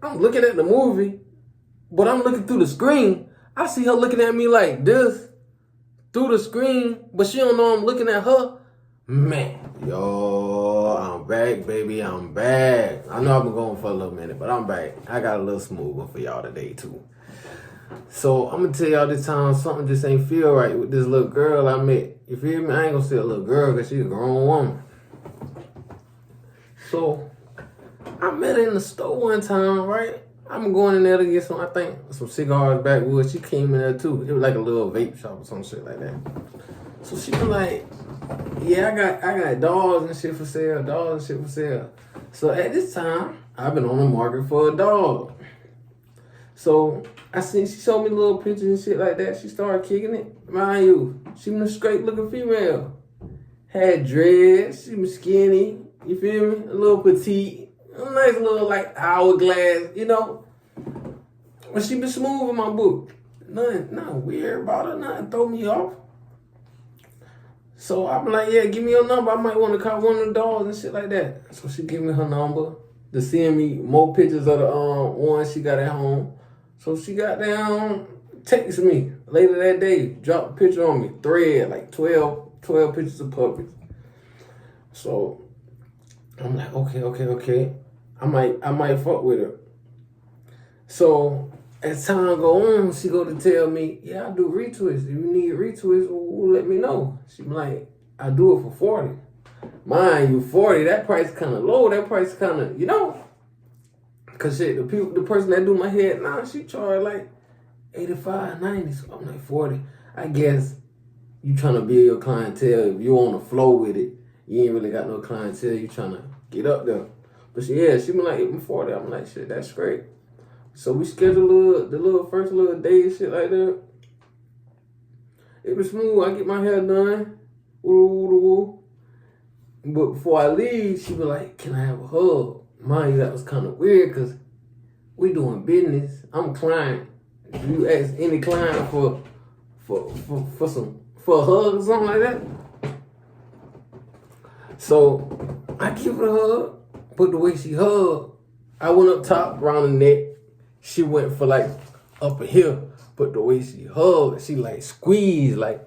I'm looking at the movie, but I'm looking through the screen. I see her looking at me like this through the screen, but she don't know I'm looking at her. Man, yo, I'm back, baby. I'm back. I know I've been going for a little minute, but I'm back. I got a little smooth one for y'all today, too. So, I'm going to tell y'all this time something just ain't feel right with this little girl I met. You feel me? I ain't going to say a little girl because she's a grown woman. So, I met her in the store one time, right? I'm going in there to get some cigars, backwoods. She came in there, too. It was like a little vape shop or some shit like that. So, she was like, yeah, I got dogs and shit for sale, So at this time, I've been on the market for a dog. So I seen she showed me little pictures and shit like that. She started kicking it. Mind you, she was a straight looking female. Had dreads, she was skinny, you feel me? A little petite, a nice little like hourglass, you know. But she been smooth in my book. Nothing weird about her, nothing throw me off. So I'm like, yeah, give me your number. I might want to call one of the dogs and shit like that. So she give me her number to send me more pictures of the one she got at home. So she got down, text me later that day, dropped a picture on me, thread, like 12 pictures of puppies. So I'm like, okay. I might fuck with her. So as time go on, she go to tell me, yeah, I do retwists. If you need retwists, let me know. She be like, I do it for 40. Mind you, 40, that price kind of low. That price kind of, you know. Because shit, the person that do my hair, she charge like 85, 90. So I'm like, 40. I guess you trying to build your clientele. If you on the flow with it, you ain't really got no clientele. You trying to get up there. But she be like, even 40. I'm like, shit, that's great. So we scheduled the first little day and shit like that. It was smooth. I get my hair done. Woo. But before I leave, she was like, can I have a hug? Mind you, that was kind of weird because we doing business. I'm a client. If you ask any client for a hug or something like that. So I give her a hug, but the way she hugged, I went up top around the neck. She went for like up a hill, but the way she hugged, she like squeezed, like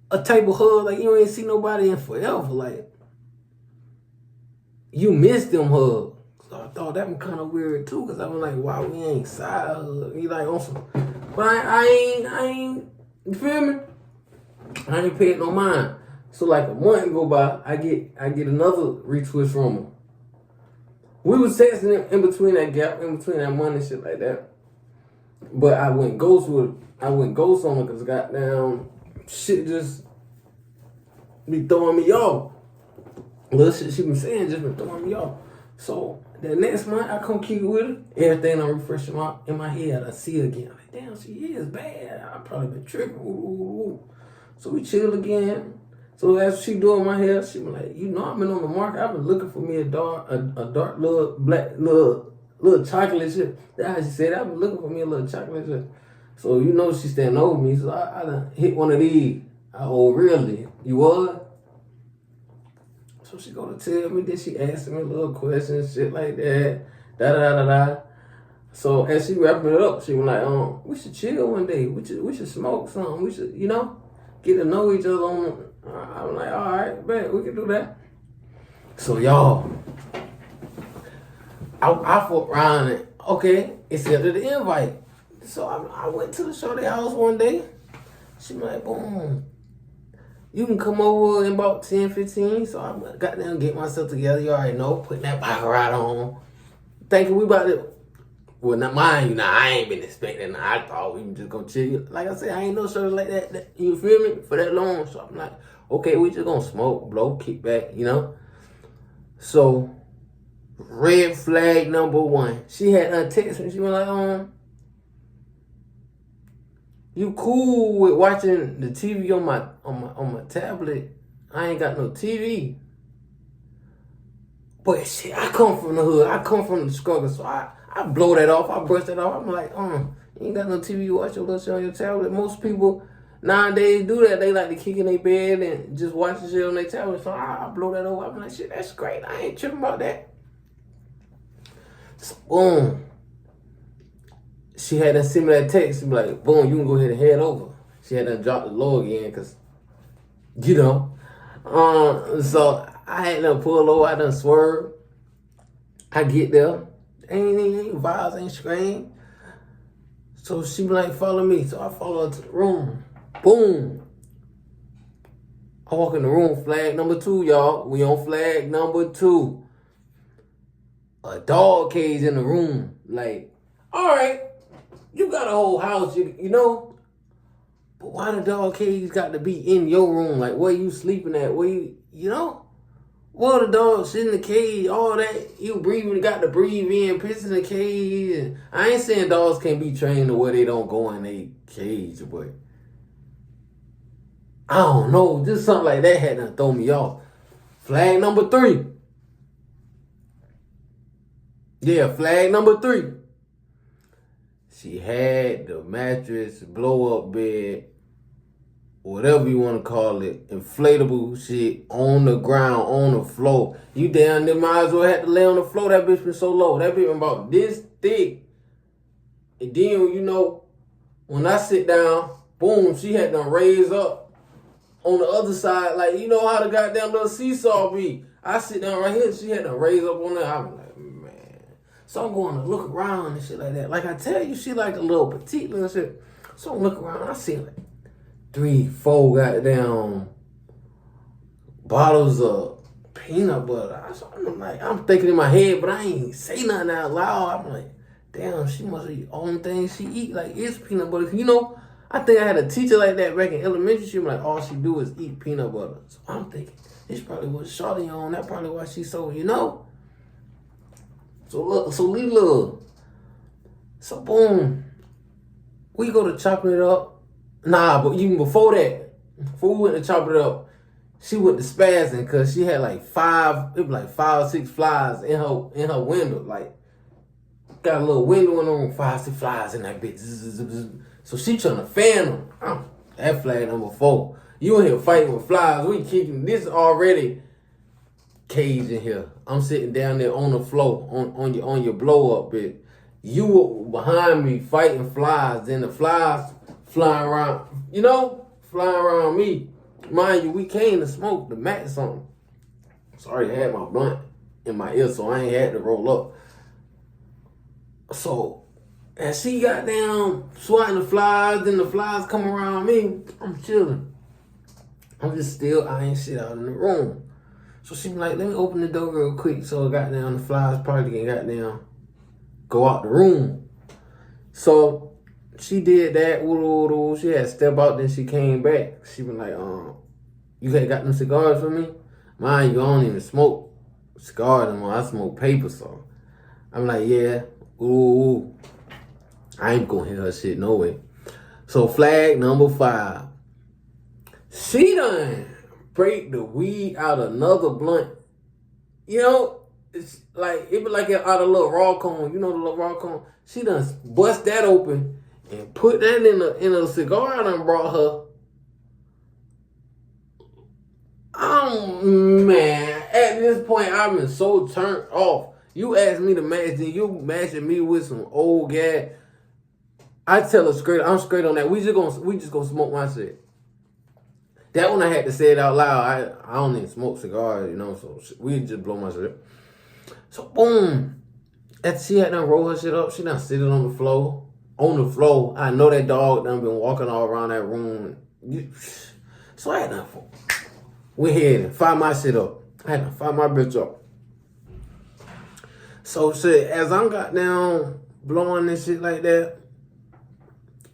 a type of hug like you ain't see nobody in forever. Like you missed them hugs. So I thought that was kind of weird too, cause I was like, wow, we ain't side hug. You like on some, but I ain't. You feel me? I ain't paid no mind. So like a month go by, I get another retwist from her. We was texting in between that gap, in between that money and shit like that. But I went ghost on her because goddamn shit just be throwing me off. Little shit she been saying just been throwing me off. So the next month I come kick it with her. Everything I'm refreshing in my head. I see her again. I'm like, damn, she is bad. I probably been tripping. Ooh. So we chill again. So as she doing my hair, she was like, you know, I've been on the market. I've been looking for me a dark little black little chocolate chip. That's how she said, I've been looking for me a little chocolate chip. So you know she standing over me. So I done hit one of these. Oh, really? You was? So she gonna tell me, then she asking me little questions, shit like that. Da. So as she wrapping it up, she was like, we should chill one day. We should smoke something. We should, get to know each other on. I'm like, all right, bet we can do that. So y'all, I fought around it. Okay, accepted the invite. So I went to the shorty house one day. She was like, boom, you can come over in about 10, 15. So I got there and get myself together. You already know, putting that bike ride on. Thinking we about to, well, not mine, I ain't been expecting that. I thought we were just gonna chill. Like I said, I ain't no shorty like that, you feel me, for that long. So I'm like, okay, we just gonna smoke, blow, kick back, So, red flag number one. She had her text me. She was like, you cool with watching the TV on my tablet? I ain't got no TV. But shit, I come from the hood. I come from the struggle. So I blow that off. I brush that off. I'm like, you ain't got no TV. You watch your little shit on your tablet. Most people nowadays do that. They like to kick in their bed and just watch the shit on their tablet. So I blow that over. I'm like, shit, that's great. I ain't tripping about that. So, boom. She had to send me that text. She be like, boom, you can go ahead and head over. She had to drop the low again because, you know. So I had to pull over. I done swerve. I get there. Ain't vibes, ain't scream. So she be like, follow me. So I follow her to the room. Boom. I walk in the room, flag number 2, y'all. We on flag number 2. A dog cage in the room. Like, all right, you got a whole house, you know? But why the dog cage got to be in your room? Like, where you sleeping at? Where you know? Well, the dog sit in the cage, all that. You breathing, got to breathe in, piss in the cage. And I ain't saying dogs can't be trained to where they don't go in a cage, but I don't know. Just something like that had to throw me off. Flag number 3. Yeah, flag number 3. She had the mattress, blow-up bed, whatever you want to call it, inflatable shit on the ground, on the floor. You down there might as well have to lay on the floor. That bitch been so low. That bitch been about this thick. And then, you know, when I sit down, boom, she had to raise up on the other side. Like, you know how the goddamn little seesaw be. I sit down right here, she had to raise up on there. I'm like, man. So I'm going to look around and shit like that. Like I tell you, she like a little petite little shit. So I'm looking around, I see like 3, 4 goddamn bottles of peanut butter. I'm thinking in my head, but I ain't say nothing out loud. I'm like, damn, she must be the only thing she eat like is peanut butter. You know, I think I had a teacher like that back in elementary school. Like, all she do is eat peanut butter. So I'm thinking, this probably what Shawty on. That probably why she so, you know. So look, so leave little. So boom, we go to chopping it up. Nah, but even before that, before we went to chop it up, she went to spazzing because she had like 5 or 6 flies in her window. Like, got a little window in the room, 5, 6 flies in that bitch. So she trying to fan them. That flag number 4. You in here fighting with flies. We kicking this already cage in here. I'm sitting down there on the floor on your blow up bitch. You were behind me fighting flies. Then the flies flying around, you know, flying around me. Mind you, we came to smoke the mat or something. Sorry, I had my blunt in my ear, so I ain't had to roll up. So, as she got down swatting the flies, then the flies come around me, I'm chilling. I'm just still eyeing shit out in the room. So she be like, let me open the door real quick. So I got down, the flies probably can got down, go out the room. So she did that. She had to step out, then she came back. She was like, you had got them cigars for me? Mind you, I don't even smoke cigars anymore. I smoke paper, so I'm like, yeah. Ooh. I ain't gonna hear her shit no way. So flag number 5. She done break the weed out of another blunt. You know, it's like, it be like out of a little raw cone. You know the little raw cone? She done bust that open and put that in a cigar I done brought her. Oh, man. At this point, I've been so turned off. You asked me to match, then you matching me with some old guy. I tell her straight, I'm straight on that. We just gonna smoke my shit. That one I had to say it out loud. I don't even smoke cigars, you know, so we just blow my shit. So boom. After she had done roll her shit up, she done sit it on the floor. On the floor. I know that dog done been walking all around that room. So I had done went ahead and fire my shit up. I had to fire my bitch up. So shit, as I got down blowing this shit like that,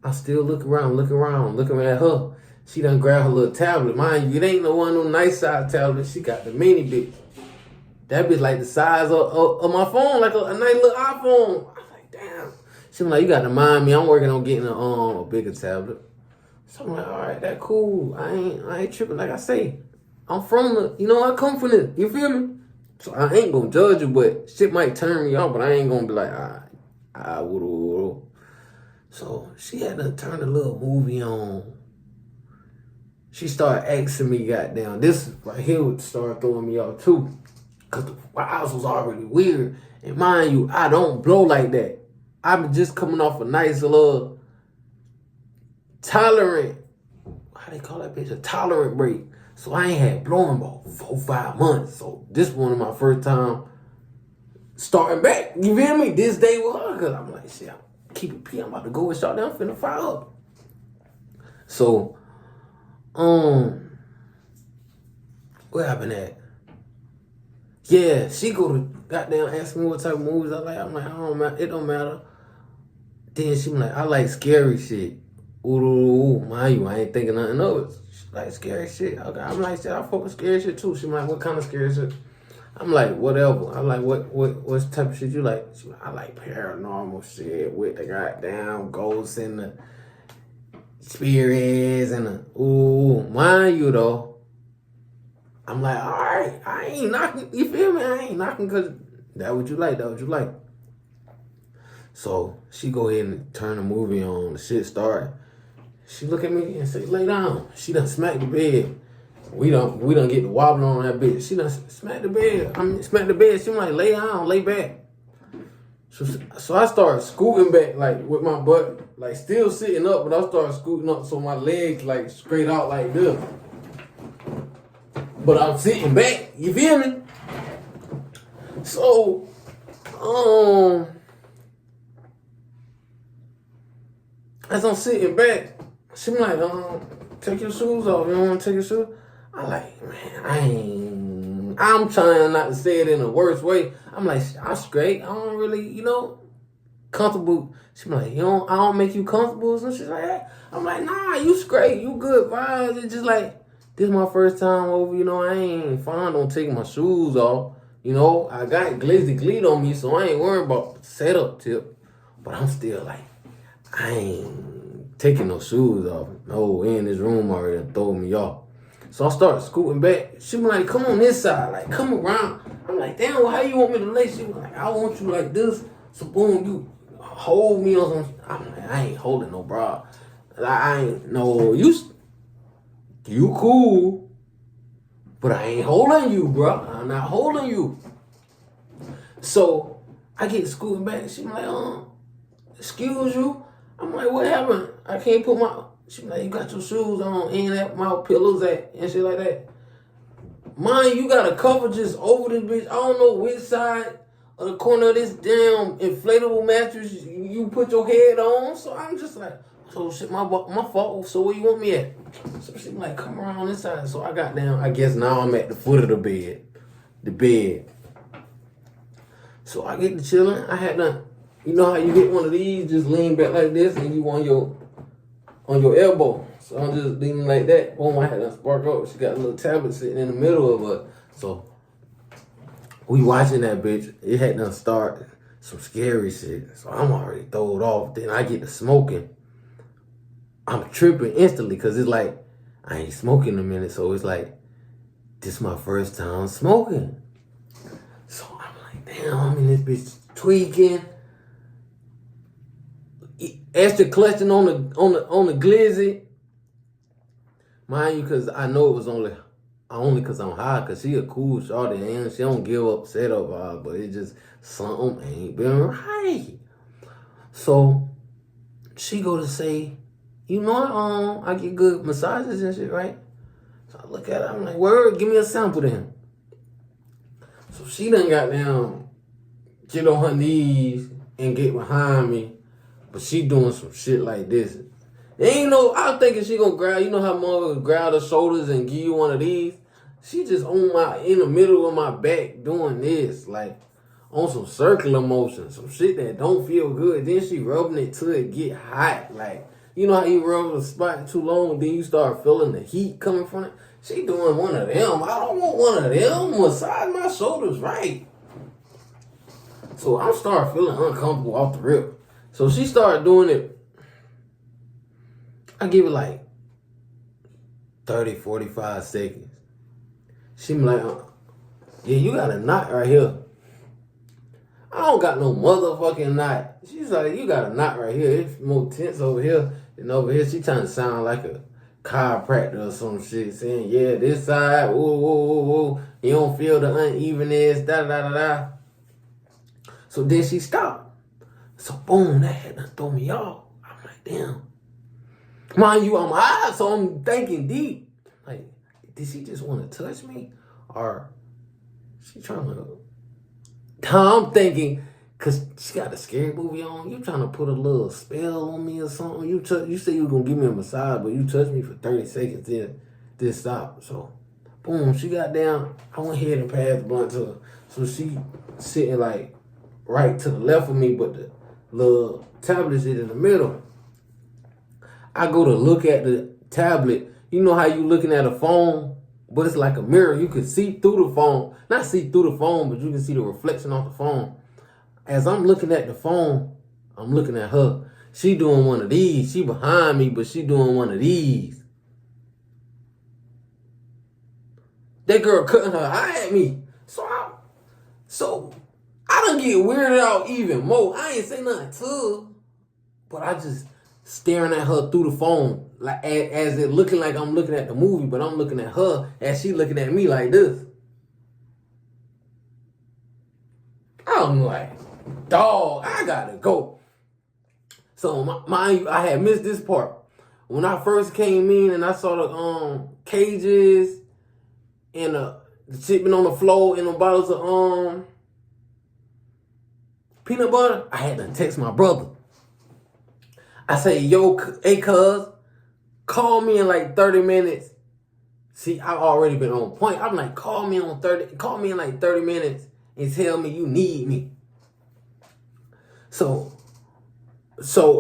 I still looking at her. She done grabbed her little tablet. Mind you, it ain't no one of them nice size tablets. She got the mini bitch. That bitch like the size of my phone, like a nice little iPhone. I was like, damn. She was like, you got to mind me. I'm working on getting a bigger tablet. So I'm like, all right, that cool. I ain't tripping. Like I say, I'm from I come from this. You feel me? So I ain't gonna judge you, but shit might turn me off. But I ain't gonna be like, I would. So she had to turn a little movie on. She started asking me, goddamn, this right here would start throwing me off too. Because the eyes was already weird. And mind you, I don't blow like that. I'm just coming off a nice little tolerant, how they call that bitch, a tolerant break. So I ain't had blowing about 4-5 months. So this one of my first time starting back. You feel me? This day with her. Cause I'm like, shit, I'm keep it P. I'm about to go and start down, I'm finna fire up. So, what happened at? Yeah, she go to goddamn ask me what type of movies I like. I'm like, it don't matter. Then she be like, I like scary shit. Ooh, mind you, I ain't thinking nothing of it. She like scary shit. Okay, I'm like, shit, I fuck with scary shit too. She be like, what kind of scary shit? I'm like, whatever. I'm like, what type of shit you like? She like, I like paranormal shit with the goddamn ghosts and the spirits and the mind you though. I'm like, all right, I ain't knocking. You feel me? I ain't knocking because that what you like. That what you like. So she go ahead and turn the movie on. The shit start. She look at me and say, lay down. She done smacked the bed. We don't get the wobbling on that bitch. She done smacked the bed. Smacked the bed. She like, lay down, lay back. So I start scooting back, like with my butt, like still sitting up, but I start scooting up so my legs like straight out like this. But I'm sitting back, you feel me? So, as I'm sitting back, she be like, take your shoes off. You don't want to take your shoes? I'm like, man, I'm trying not to say it in a worse way. I'm like, I'm straight. I don't really, comfortable. She be like, I don't make you comfortable and shit like that. I'm like, nah, you straight. You good vibes. It's just like, this is my first time over, I ain't fond on taking my shoes off. I got glizzy gleed on me, so I ain't worried about setup tip. But I'm still like, I ain't taking no shoes off. No, we in this room already and throwing me off. So I start scooting back. She be like, come on this side, like come around. I'm like, damn, well, how you want me to lay? She was like, I want you like this. So boom, you hold me on some. I'm like, I ain't holding no bra. Like, I ain't no, you cool, but I ain't holding you, bro. I'm not holding you. So I get scooting back. She be like, excuse you. I'm like, what happened? I can't put my. She be like, you got your shoes on and that my pillows at and shit like that. Mind you got a cover just over this bitch. I don't know which side of the corner of this damn inflatable mattress you put your head on. So I'm just like, so shit, my fault. So where you want me at? So she be like, come around this side. So I got down. I guess now I'm at the foot of the bed. The bed. So I get to chilling. I had done. You know how you get one of these, just lean back like this, and you on your elbow. So I'm just leaning like that. Boom, I had to spark up. She got a little tablet sitting in the middle of her. So we watching that bitch. It had done start some scary shit. So I'm already throwed off. Then I get to smoking. I'm tripping instantly because it's like, I ain't smoking in a minute. So it's like, this is my first time smoking. So I'm like, damn, I'm in this bitch tweaking. Extra clutching on the glizzy. Mind you, cause I know it was only cause I'm high, cause she a cool shorty and she don't give up setup, but it just something ain't been right. So she go to say, I get good massages and shit, right? So I look at her, I'm like, word, give me a sample then. So she done got down, get on her knees and get behind me. But she doing some shit like this. I'm thinking she gonna grab, how mother grab her shoulders and give you one of these? She just in the middle of my back doing this, like on some circular motion, some shit that don't feel good. Then she rubbing it till it get hot. Like, you know how you rub a spot too long, then you start feeling the heat coming from it? She doing one of them. I don't want one of them. Massage my shoulders right. So I'm start feeling uncomfortable off the rip. So she started doing it. I give it like 30, 45 seconds. She be like, yeah, you got a knot right here. I don't got no motherfucking knot. She's like, you got a knot right here. It's more tense over here than over here. She trying to sound like a chiropractor or some shit, saying, yeah, this side, whoa. You don't feel the unevenness, da. So then she stopped. So boom, that had to throw me off. I'm like, damn. Mind you, I'm high, so I'm thinking deep. Like, did she just want to touch me? Or she trying to... I'm thinking, because she got a scary movie on, you trying to put a little spell on me or something. You said you were going to give me a massage, but you touched me for 30 seconds, then stop. So, boom, she got down. I went ahead and passed the blunt to her. So she sitting like right to the left of me, but the little tablet's in the middle. I go to look at the tablet. You know how you looking at a phone, but it's like a mirror. You can see through the phone. Not see through the phone, but you can see the reflection off the phone. As I'm looking at the phone, I'm looking at her. She doing one of these. She behind me, but she doing one of these. That girl cutting her eye at me. So I done get weirded out even more. I ain't say nothing to her, but I just staring at her through the phone, like as it looking like I'm looking at the movie, but I'm looking at her as she looking at me like this. I'm like, dog, I gotta go. So mind you, I had missed this part. When I first came in and I saw the cages and the shipment on the floor and the bottles of peanut butter, I had to text my brother. I say, yo, hey, cuz, call me in like 30 minutes. See, I've already been on point. I'm like, call me in like 30 minutes and tell me you need me. So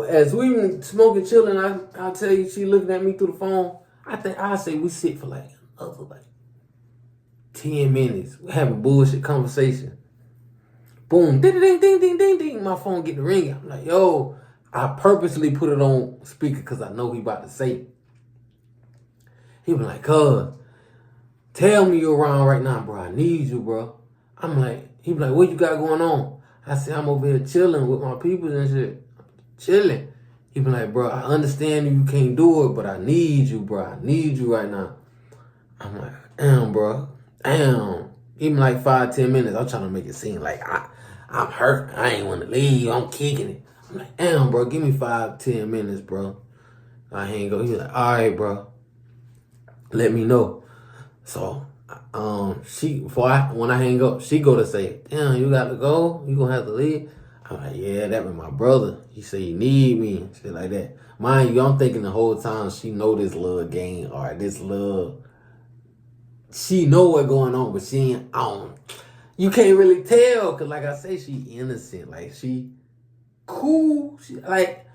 as we been smoking, chilling, I'll tell you, she looking at me through the phone. I say we sit for like another like 10 minutes. We're having bullshit conversation. Boom, ding, ding, ding, ding, ding, ding. My phone get the ring. I'm like, yo, I purposely put it on speaker because I know he about to say it. He was like, cuz, tell me you're around right now, bro. I need you, bro. I'm like, he was like, what you got going on? I said, I'm over here chilling with my people and shit. Chilling. He was like, bro, I understand you can't do it, but I need you, bro. I need you right now. I'm like, damn, bro. Damn. Even like 5-10 minutes, I'm trying to make it seem like I'm hurt. I ain't want to leave. I'm kicking it. I'm like, damn, bro, give me 5-10 minutes, bro. I hang up. He's like, all right, bro. Let me know. So, when I hang up, she go to say, damn, you got to go? You gonna have to leave? I'm like, yeah, that was my brother. He said he need me, shit like that. Mind you, I'm thinking the whole time she know this little game or this little, she know what going on, but she ain't on. You can't really tell, cause like I say, she innocent. Like she cool. She like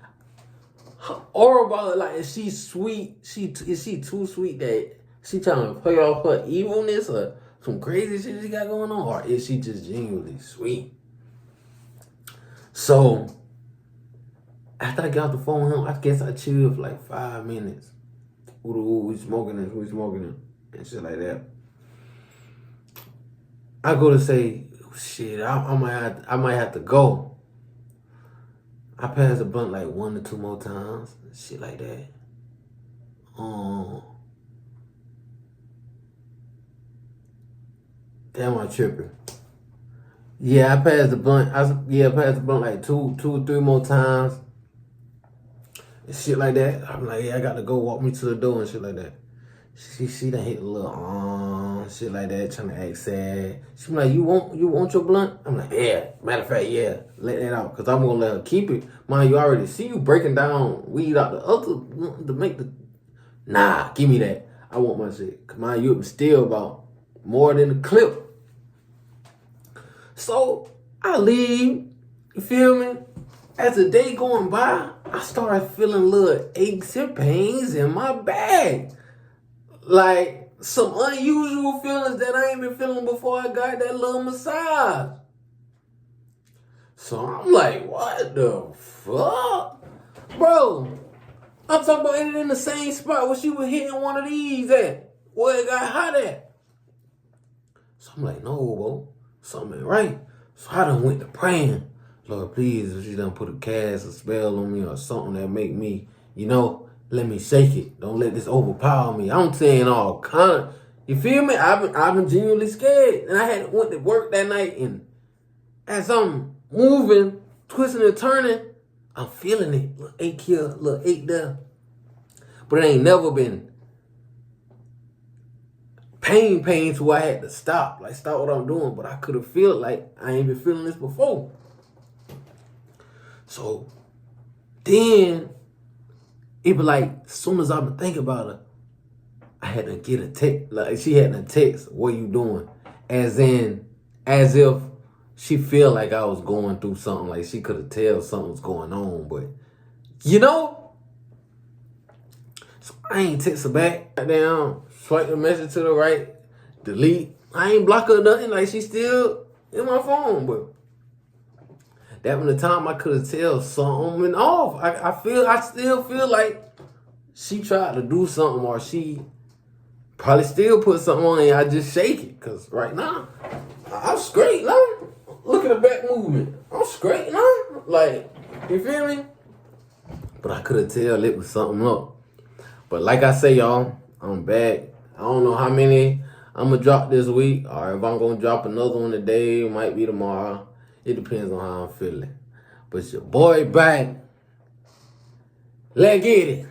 her aura about it. Like is she sweet? Is she too sweet that she trying to play off her evilness or some crazy shit she got going on, or is she just genuinely sweet? So after I got off the phone with him, I guess I chilled for like 5 minutes. We smoking and shit like that. I go to say, shit, I might have to go. I passed the blunt like 1 or 2 more times, shit like that. Damn, I'm tripping. Yeah, I passed the blunt. I passed the blunt like 2 or 3 more times. And shit like that. I'm like, yeah, I got to go walk me to the door and shit like that. She done hit a little shit like that, trying to act sad. She like, you want your blunt? I'm like, yeah. Matter of fact, yeah, let that out, cause I'm gonna let her keep it. Mind you, already see you breaking down weed out the other to make the. Nah, give me that. I want my shit. Cause mind you, it was still about more than the clip. So I leave. You feel me? As the day going by, I started feeling little aches and pains in my back. Like some unusual feelings that I ain't been feeling before I got that little massage. So I'm like, what the fuck? Bro, I'm talking about it in the same spot where she was hitting one of these at. Where it got hot at. So I'm like, no, bro. Something ain't right. So I done went to praying. Lord, please, if she done put a cast, a spell on me or something that make me, let me shake it. Don't let this overpower me. I'm saying all kind of, you feel me? I've been genuinely scared. And I had went to work that night and as I'm moving, twisting and turning, I'm feeling it. Little ache here, little ache there. But it ain't never been pain to where I had to stop. Like, stop what I'm doing. But I could have felt like I ain't been feeling this before. So then it be like, as soon as I been thinking about her, I had to get a text. Like, she had to text, what you doing? As if she feel like I was going through something. Like, she could have tell something was going on. But, you know, so I ain't text her back. Down, swipe the message to the right, delete. I ain't block her or nothing. Like, she still in my phone. But that was the time I could have tell something went off. I still feel like she tried to do something, or she probably still put something on and I just shake it. Because right now, I'm straight now. Look at the back movement. I'm straight now. Like, you feel me? But I could have tell it was something up. But like I say, y'all, I'm back. I don't know how many I'm going to drop this week, or if I'm going to drop another one today, it might be tomorrow. It depends on how I'm feeling. But your boy back. Let's get it.